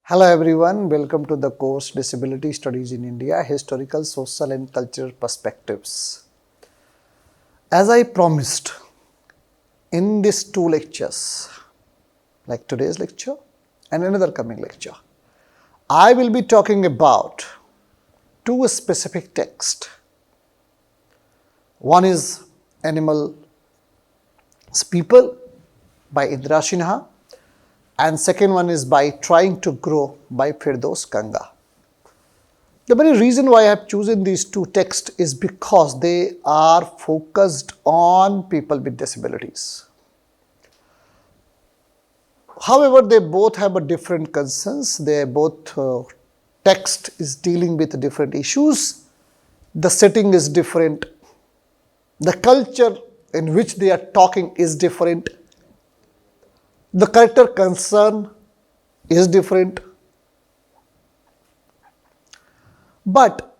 Hello everyone, welcome to the course Disability Studies in India, Historical, Social and Cultural Perspectives. As I promised in these two lectures, like today's lecture and another coming lecture, I will be talking about two specific texts. One is Animals People by Indra Sinha, and second one is by Trying to Grow by Firdaus Kanga. The very reason why I have chosen these two texts is because they are focused on people with disabilities. However, they both have a different concerns. They both text is dealing with different issues. The setting is different. The culture in which they are talking is different. The character concern is different. But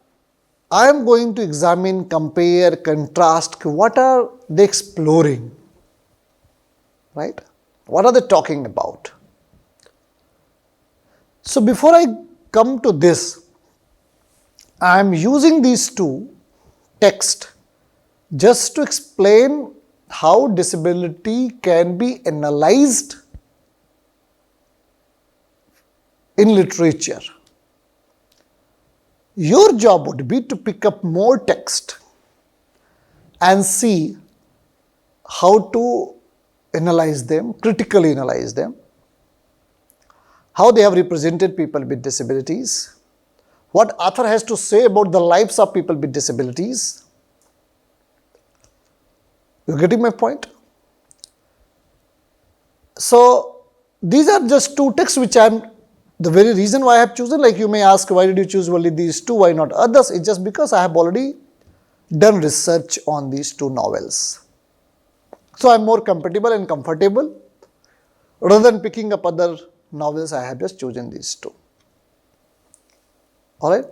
I am going to examine, compare, contrast, what are they exploring, right? What are they talking about? So before I come to this, I am using these two texts just to explain how disability can be analyzed in literature. Your job would be to pick up more text and see how to analyze them, critically analyze them, how they have represented people with disabilities, what author has to say about the lives of people with disabilities. You getting my point? So these are just two texts which the very reason why I have chosen, like you may ask, why did you choose only these two, why not others? It's just because I have already done research on these two novels. So I'm more compatible and comfortable. Rather than picking up other novels, I have just chosen these two. Alright.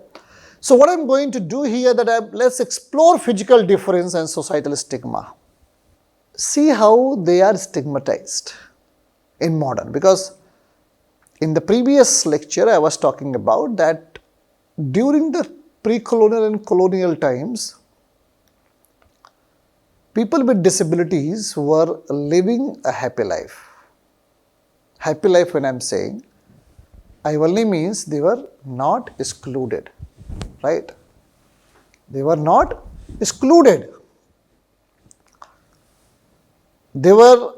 So what I'm going to do here, let's explore physical difference and societal stigma. See how they are stigmatized in modern, because in the previous lecture I was talking about that during the pre-colonial and colonial times, people with disabilities were living a happy life. Happy life, when I am saying, I only means they were not excluded, right? They were not excluded. They were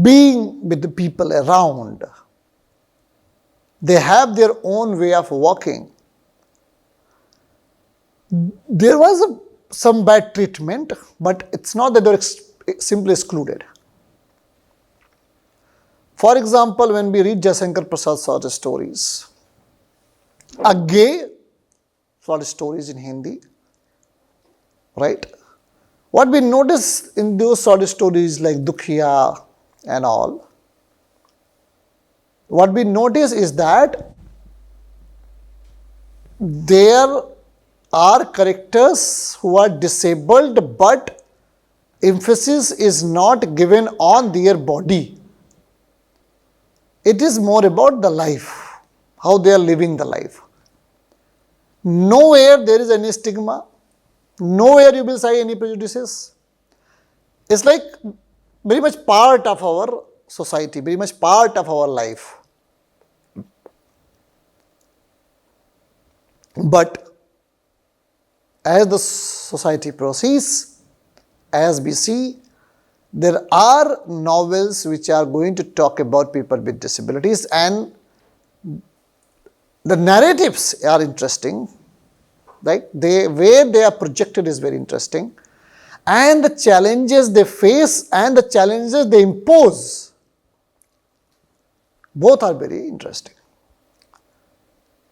being with the people around. They have their own way of walking. There was some bad treatment, but it's not that they were simply excluded. For example, when we read Jaishankar Prasad's short stories, a gay short stories in Hindi, right? What we notice in those short stories like Dukhiya and all, what we notice is that there are characters who are disabled, but emphasis is not given on their body. It is more about the life, how they are living the life. Nowhere there is any stigma, nowhere you will see any prejudices. It's like very much part of our society, very much part of our life. But as the society proceeds, as we see, there are novels which are going to talk about people with disabilities, and the narratives are interesting, right? Where they are projected is very interesting, and the challenges they face and the challenges they impose, both are very interesting.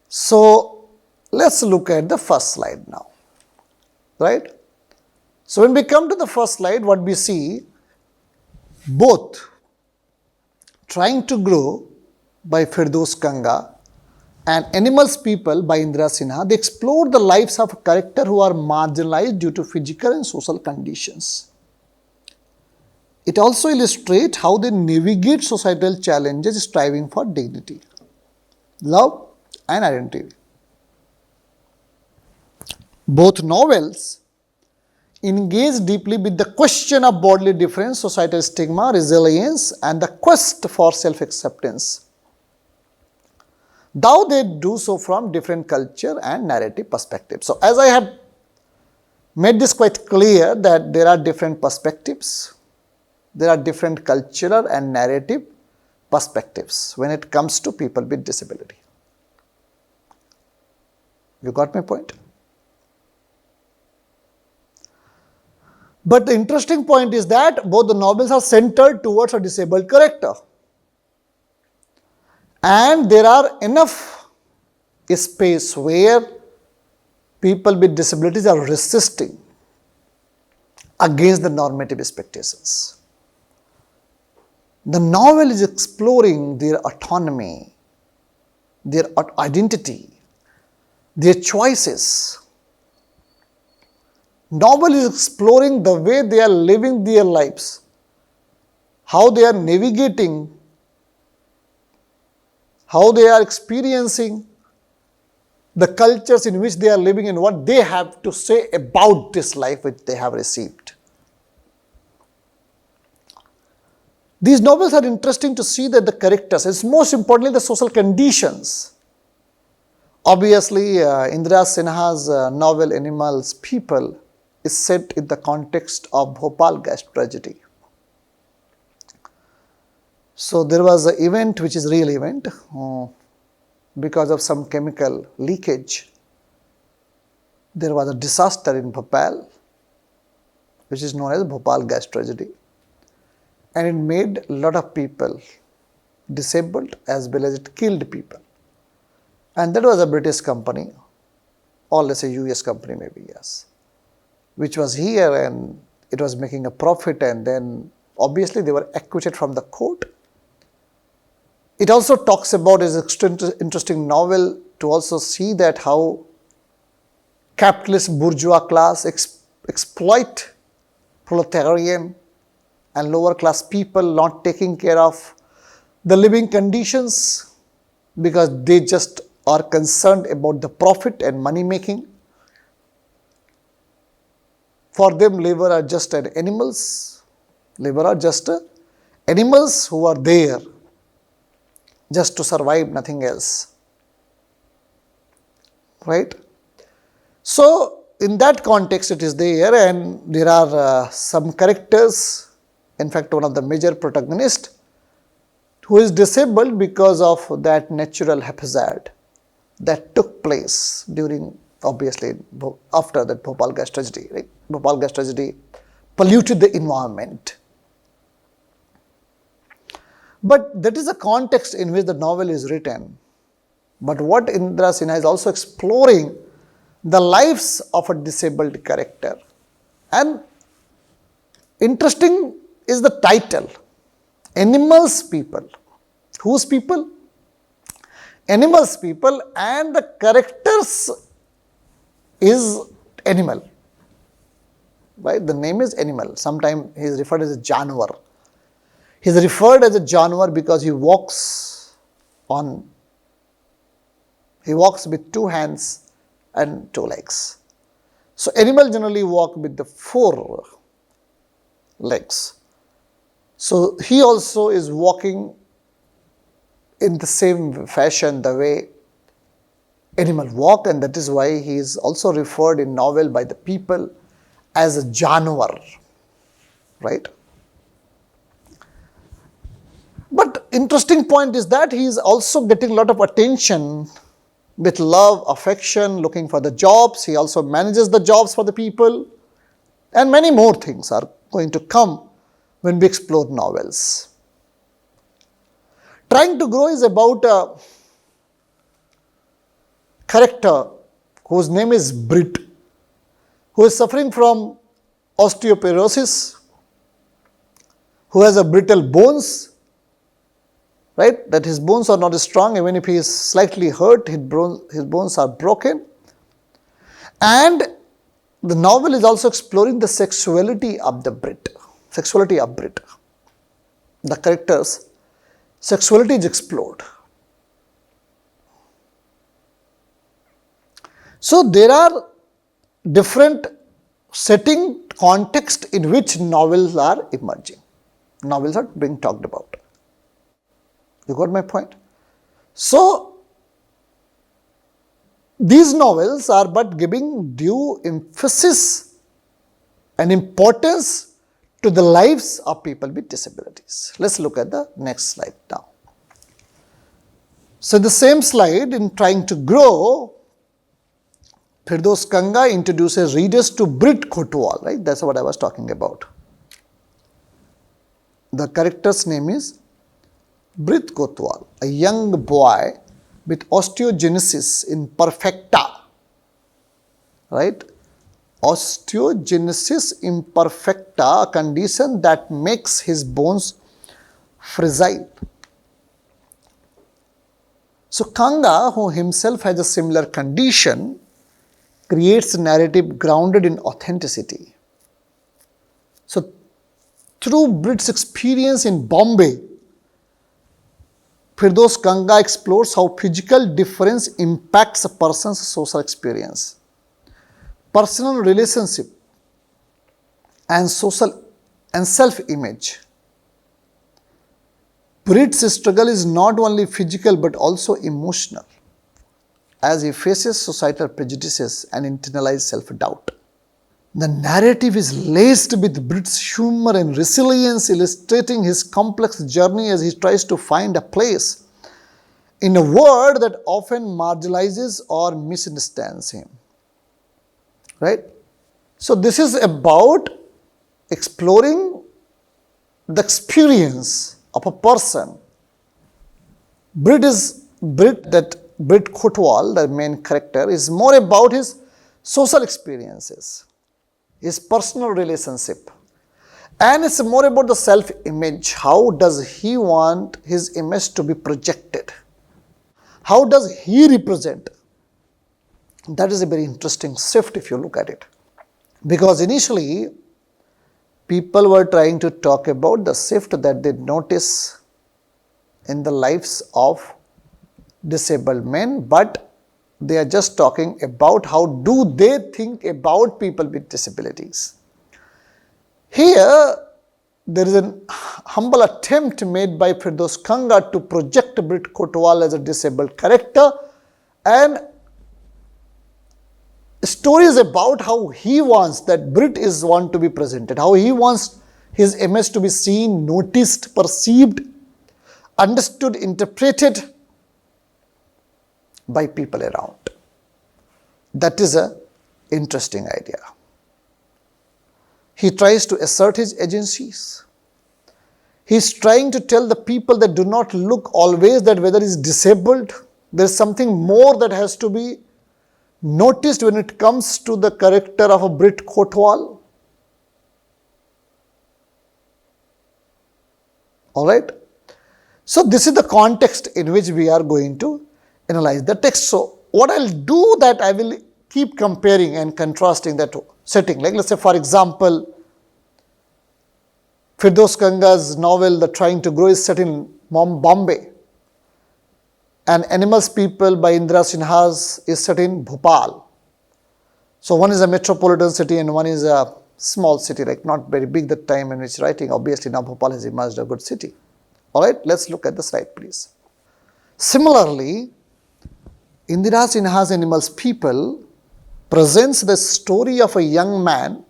So let's look at the first slide now, right? So when we come to the first slide, what we see, both Trying to Grow by Firdaus Kanga and Animals People by Indra Sinha, they explore the lives of characters who are marginalized due to physical and social conditions. it also illustrates how they navigate societal challenges striving for dignity, love and identity. Both novels engage deeply with the question of bodily difference, societal stigma, resilience and the quest for self-acceptance. Though they do so from different culture and narrative perspectives. So as I have made this quite clear that there are different perspectives, there are different cultural and narrative perspectives when it comes to people with disability. You got my point? But the interesting point is that both the novels are centered towards a disabled character. And there are enough space where people with disabilities are resisting against the normative expectations. The novel is exploring their autonomy, their identity, their choices. Novel is exploring the way they are living their lives, how they are navigating, how they are experiencing the cultures in which they are living and what they have to say about this life which they have received. These novels are interesting to see that the characters, and most importantly the social conditions. Obviously, Indira Sinha's novel Animals People is set in the context of Bhopal gas tragedy. So there was an event which is a real event because of some chemical leakage. There was a disaster in Bhopal which is known as Bhopal gas tragedy, and it made a lot of people disabled as well as it killed people. And that was a British company, or let's say US company maybe, yes, which was here and it was making a profit, and then obviously they were acquitted from the court. It also talks about, is an interesting novel to also see that how capitalist bourgeois class exploit proletarian and lower class people, not taking care of the living conditions because they just are concerned about the profit and money making. For them, labor are just animals. Labor are just animals who are there just to survive, nothing else. Right? So, in that context, it is there, and there are some characters. In fact, one of the major protagonists who is disabled because of that natural haphazard that took place during, obviously, after that Bhopal gas tragedy. Right? Bhopal gas tragedy polluted the environment. But that is a context in which the novel is written. But what Indira Sinha is also exploring the lives of a disabled character. And interesting is the title, Animals People. Whose people? Animals people, and the characters is animal. Right? The name is animal. Sometimes he is referred as a Januar. He is referred as a Januar because he walks with two hands and two legs. So animals generally walk with the four legs. So he also is walking in the same fashion the way animal walk, and that is why he is also referred in novel by the people as a Januar. Right? But interesting point is that he is also getting a lot of attention with love, affection, looking for the jobs. He also manages the jobs for the people, and many more things are going to come when we explore novels. Trying to Grow is about a character whose name is Brit, who is suffering from osteoporosis, who has a brittle bones, right? That his bones are not strong. Even if he is slightly hurt, his bones are broken. And the novel is also exploring the sexuality of the Brit. sexuality of Brit. The character's sexuality is explored. So there are different setting context in which novels are emerging. Novels are being talked about. You got my point? So these novels are but giving due emphasis and importance to the lives of people with disabilities. Let's look at the next slide now. So the same slide, in trying to grow, Firdaus Kanga introduces readers to Brit Kotwal, right? That's what I was talking about. The character's name is Brit Kotwal, a young boy with osteogenesis imperfecta, right? Osteogenesis imperfecta, a condition that makes his bones fragile. So Kanga, who himself has a similar condition, creates a narrative grounded in authenticity. So through Brit's experience in Bombay, Firdaus Kanga explores how physical difference impacts a person's social experience, personal relationship, and social and self-image. Brit's struggle is not only physical but also emotional, as he faces societal prejudices and internalized self-doubt. The narrative is laced with Brit's humor and resilience, illustrating his complex journey as he tries to find a place in a world that often marginalizes or misunderstands him. Right? So this is about exploring the experience of a person. Brit Kotwal, the main character, is more about his social experiences, his personal relationship, and it's more about the self-image. How does he want his image to be projected? How does he represent? That is a very interesting shift if you look at it. Because initially, people were trying to talk about the shift that they notice in the lives of disabled men, but they are just talking about how do they think about people with disabilities. Here, there is a humble attempt made by Firdaus Kanga to project Brit Kotwal as a disabled character, and stories about how he wants that Brit is one to be presented, how he wants his image to be seen, noticed, perceived, understood, interpreted by people around. That is an interesting idea. He tries to assert his agencies. He is trying to tell the people that do not look always that whether he is disabled, there is something more that has to be noticed when it comes to the character of a Brit Kotwal. Alright. So this is the context in which we are going to analyze the text. So what I will do that I will keep comparing and contrasting that setting. Like let's say for example, Firdaus Kanga's novel The Trying to Grow is set in Bombay, and Animals People by Indra Sinha's is set in Bhopal. So one is a metropolitan city and one is a small city, like not very big the time in which writing. Obviously now Bhopal has emerged a good city. Alright, let's look at the slide please. Similarly, Indira Sinha's Animals People presents the story of a young man,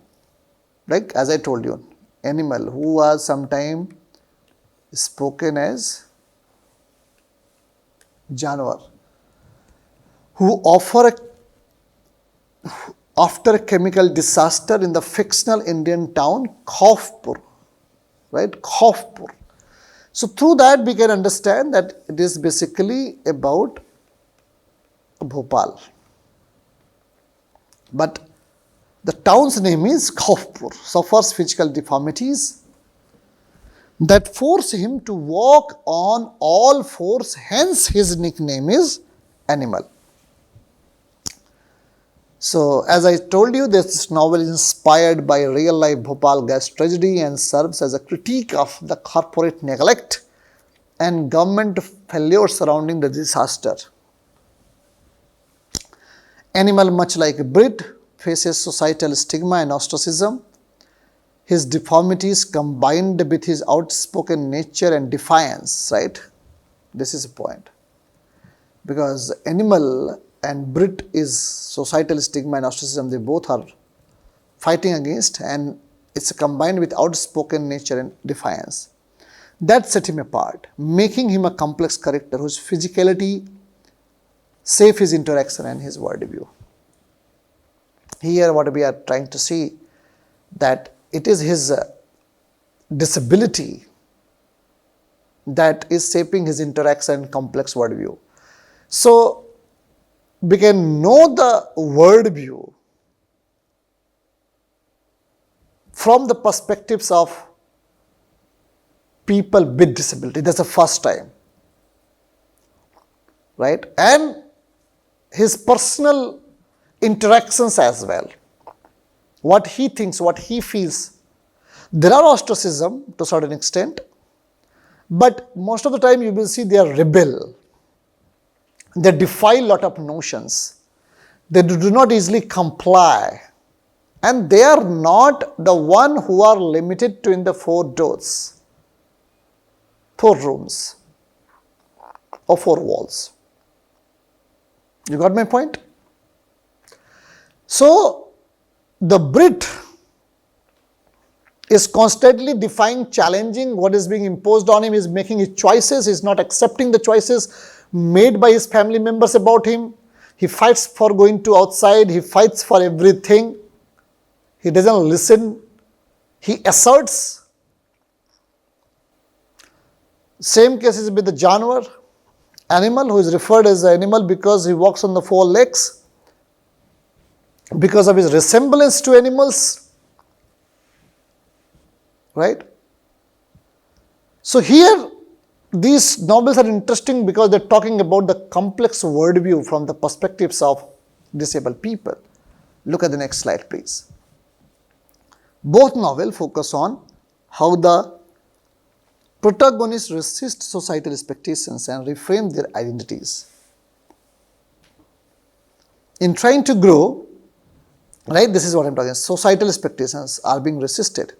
like as I told you, animal who was sometime spoken as Janwar, who after a chemical disaster in the fictional Indian town Khaufpur, right, Khaufpur. So through that we can understand that it is basically about Bhopal, but the town's name is Khaufpur, suffers physical deformities that force him to walk on all fours, hence his nickname is Animal. So, as I told you, this novel is inspired by real-life Bhopal gas tragedy and serves as a critique of the corporate neglect and government failure surrounding the disaster. Animal, much like Brit, faces societal stigma and ostracism. His deformities combined with his outspoken nature and defiance, right? This is a point. Because Animal and Brit is societal stigma and ostracism, they both are fighting against, and it's combined with outspoken nature and defiance. That set him apart, making him a complex character whose physicality safe his interaction and his worldview. Here what we are trying to see, that it is his disability that is shaping his interaction and complex worldview. So we can know the worldview from the perspectives of people with disability. That's the first time, right? And his personal interactions as well, what he thinks, what he feels. There are ostracism to a certain extent, but most of the time you will see they are rebel. They defy a lot of notions. They do not easily comply. And they are not the one who are limited to in the four doors, four rooms, or four walls. You got my point? So, the Brit is constantly defying, challenging what is being imposed on him. He is making his choices. He is not accepting the choices made by his family members about him. He fights for going to outside. He fights for everything. He doesn't listen. He asserts. Same cases with the Janwar, Animal, who is referred as the animal because he walks on the four legs, because of his resemblance to animals, right? So here these novels are interesting because they are talking about the complex worldview from the perspectives of disabled people. Look at the next slide, please. Both novels focus on how the protagonists resist societal expectations and reframe their identities. In trying to grow, right, this is what I am talking about, societal expectations are being resisted.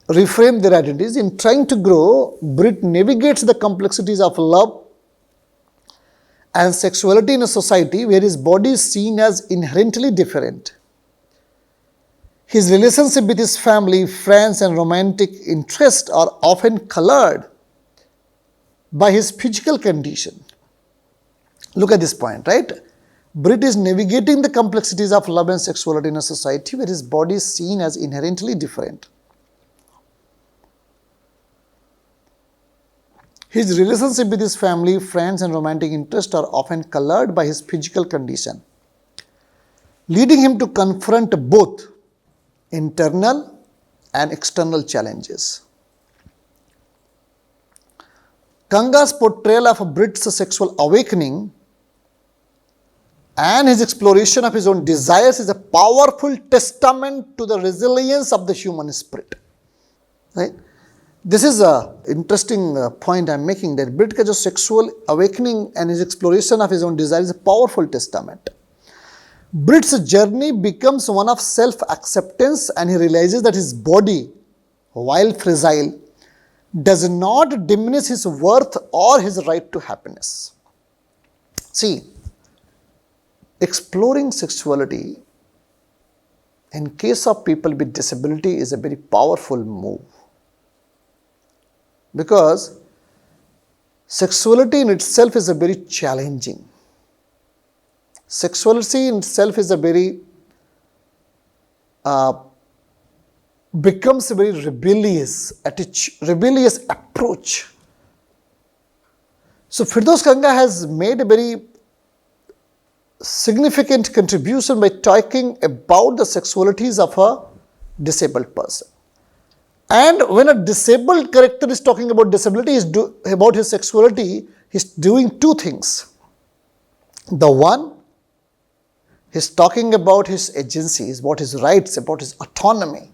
Reframe their identities. In trying to grow, Brit navigates the complexities of love and sexuality in a society where his body is seen as inherently different. His relationship with his family, friends and romantic interests are often colored by his physical condition. Look at this point, right? Brit is navigating the complexities of love and sexuality in a society where his body is seen as inherently different. His relationship with his family, friends and romantic interests are often colored by his physical condition, leading him to confront both internal and external challenges. Kanga's portrayal of Brit's sexual awakening and his exploration of his own desires is a powerful testament to the resilience of the human spirit. Right? This is an interesting point I am making, that Brit ka jo sexual awakening and his exploration of his own desires is a powerful testament. Brit's journey becomes one of self-acceptance, and he realizes that his body, while fragile, does not diminish his worth or his right to happiness. See, exploring sexuality in case of people with disability is a very powerful move, because sexuality in itself is a very challenging. Sexuality in itself is a very, becomes a very rebellious approach. So Firdaus Kanga has made a very significant contribution by talking about the sexualities of a disabled person. And when a disabled character is talking about disability, about his sexuality, he is doing two things. The one, He's talking about his agency, about his rights, about his autonomy.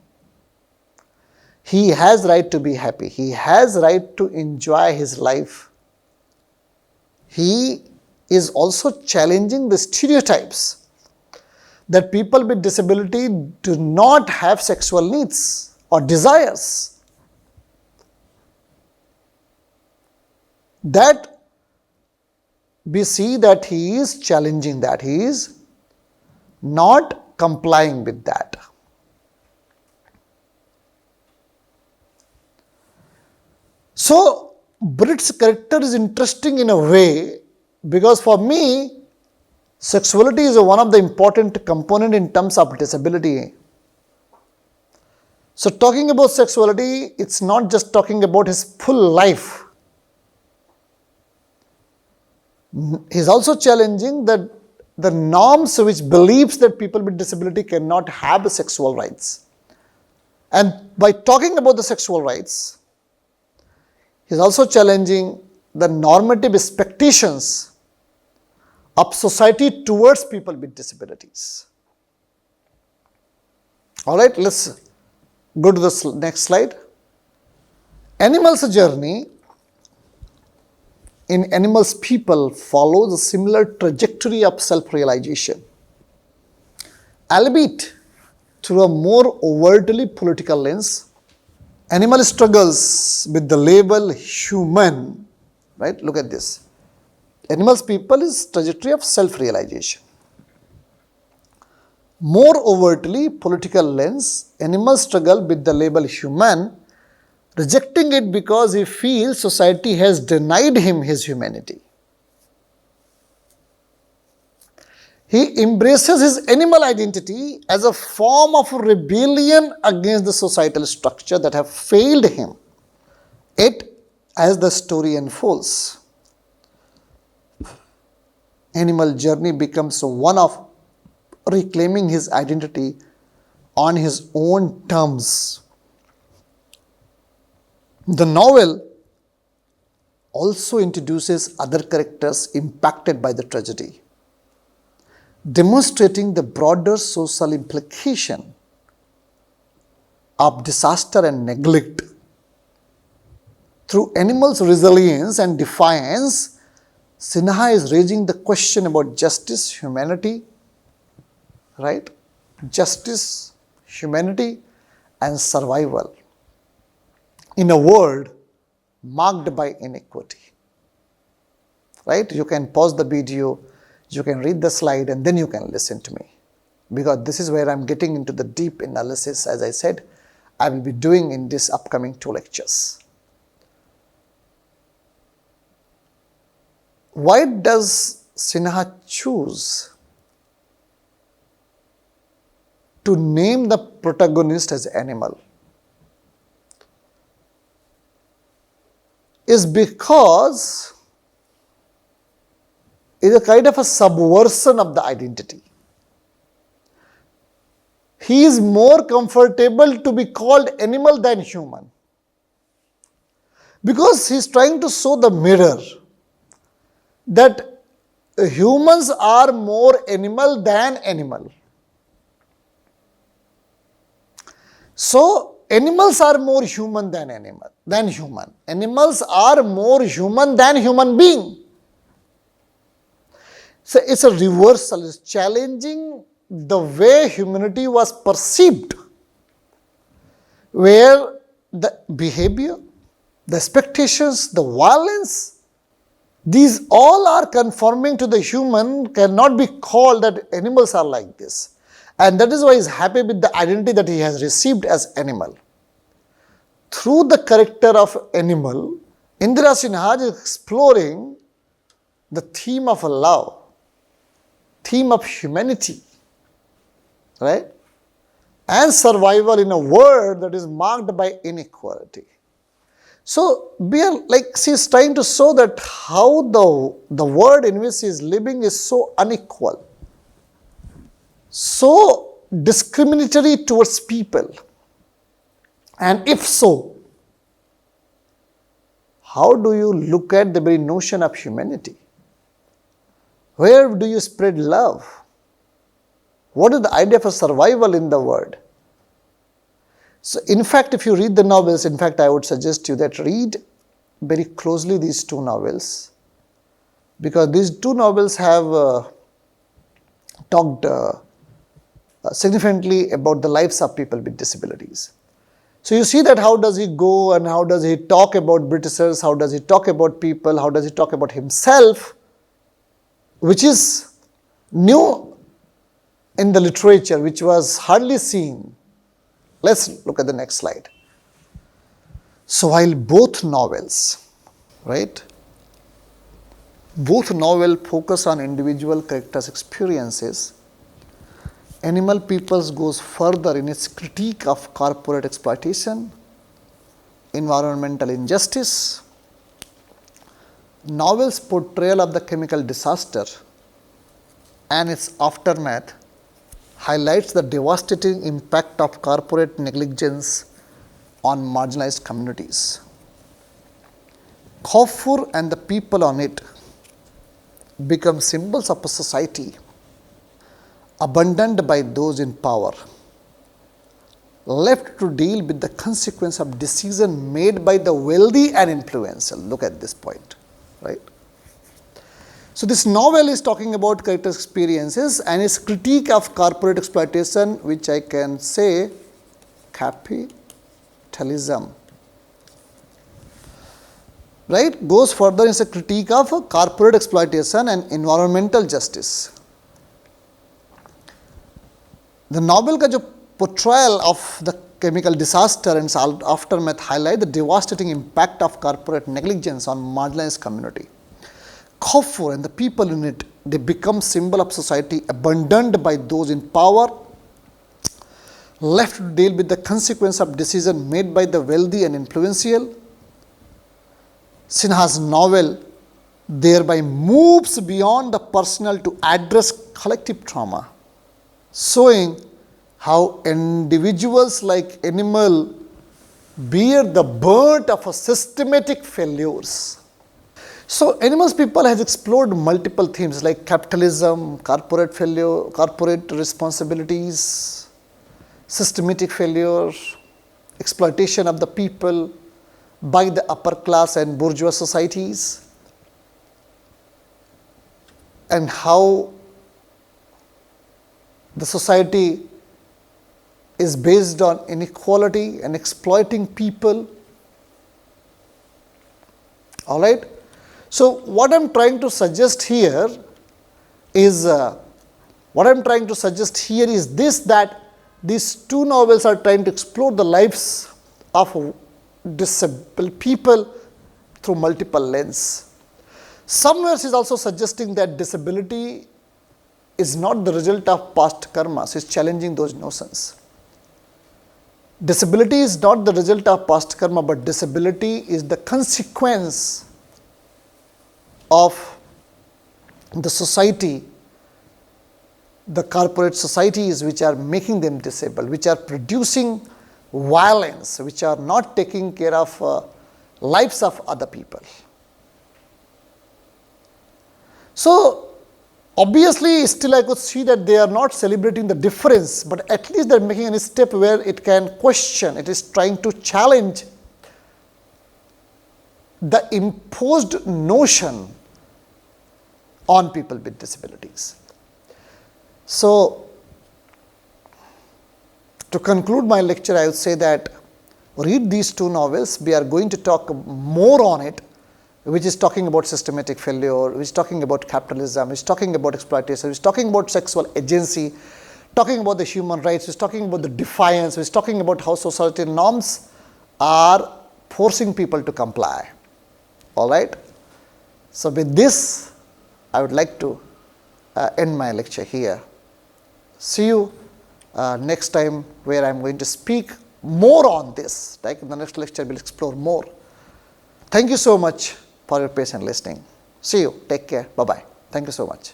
He has right to be happy. He has right to enjoy his life. He is also challenging the stereotypes that people with disability do not have sexual needs or desires. That we see that he is challenging that. He is not complying with that. So, Brit's character is interesting in a way because for me, sexuality is one of the important component in terms of disability. So, talking about sexuality, it's not just talking about his full life. He's also challenging that the norms which believes that people with disability cannot have sexual rights. And by talking about the sexual rights, he's also challenging the normative expectations of society towards people with disabilities. All right, let's go to the next slide. Animals' journey in animals people follows a similar trajectory of self-realization, albeit through a more overtly political lens. Animal struggles with the label human, right? Look at this. Animals people is trajectory of self-realization. More overtly political lens, animals struggle with the label human, rejecting it because he feels society has denied him his humanity. He embraces his animal identity as a form of rebellion against the societal structure that have failed him. It, as the story unfolds, animal journey becomes one of reclaiming his identity on his own terms. The novel also introduces other characters impacted by the tragedy, demonstrating the broader social implication of disaster and neglect. Through animals' resilience and defiance, Sinha is raising the question about justice, humanity, right? Justice, humanity, and survival in a world marked by inequity, right? You can pause the video, you can read the slide, and then you can listen to me, because this is where I'm getting into the deep analysis, as I said, I will be doing in this upcoming 2 lectures. Why does Sinha choose to name the protagonist as animal? Is because it is a kind of a subversion of the identity. He is more comfortable to be called animal than human, because he is trying to show the mirror that humans are more animal than animal. So, animals are more human than human. Animals are more human than human being. So, it's a reversal. It's challenging the way humanity was perceived, where the behavior, the expectations, the violence, these all are conforming to the human, cannot be called that animals are like this. And that is why he is happy with the identity that he has received as animal. Through the character of animal, Indira Sinha is exploring the theme of love, theme of humanity, right? And survival in a world that is marked by inequality. So, she is trying to show that how the world in which he is living is so unequal, so discriminatory towards people. And if so, how do you look at the very notion of humanity? Where do you spread love? What is the idea of a survival in the world? So in fact, if you read the novels, in fact, I would suggest you that read very closely these two novels, because these two novels have talked significantly about the lives of people with disabilities. So you see that how does he go and how does he talk about Britishers, how does he talk about people, how does he talk about himself, which is new in the literature, which was hardly seen. Let's look at the next slide. So while both novels, right, both novels focus on individual characters' experiences, Animal Peoples goes further in its critique of corporate exploitation, environmental injustice. Novel's portrayal of the chemical disaster and its aftermath highlights the devastating impact of corporate negligence on marginalized communities. Kafur and the people on it become symbols of a society abandoned by those in power, left to deal with the consequence of decision made by the wealthy and influential. Look at this point, right? So this novel is talking about characters' experiences and its critique of corporate exploitation, which I can say capitalism, right, goes further in its critique of corporate exploitation and environmental justice. The novel का जो portrayal of the chemical disaster and its aftermath highlight the devastating impact of corporate negligence on marginalized community. Kafur and the people in it, they become symbol of society abandoned by those in power, left to deal with the consequence of decision made by the wealthy and influential. Sinha's novel thereby moves beyond the personal to address collective trauma, showing how individuals like animal bear the burden of a systematic failures. So Animals People has explored multiple themes like capitalism, corporate failure, corporate responsibilities, systematic failure, exploitation of the people by the upper class and bourgeois societies, and how the society is based on inequality and exploiting people. All right. So what I am trying to suggest here is this, that these two novels are trying to explore the lives of disabled people through multiple lenses. Somewhere she is also suggesting that disability is not the result of past karma. She is challenging those notions. Disability is not the result of past karma, but disability is the consequence of the society, the corporate societies which are making them disabled, which are producing violence, which are not taking care of lives of other people. So obviously still I could see that they are not celebrating the difference, but at least they are making a step where it can question, it is trying to challenge the imposed notion on people with disabilities. So to conclude my lecture, I would say that read these two novels. We are going to talk more on it, which is talking about systematic failure, which is talking about capitalism, which is talking about exploitation, which is talking about sexual agency, talking about the human rights, which is talking about the defiance, which is talking about how societal norms are forcing people to comply. All right. So with this, I would like to end my lecture here. See you next time, where I am going to speak more on this. Like in the next lecture, we will explore more. Thank you so much for your patient listening. See you. Take care. Bye-bye. Thank you so much.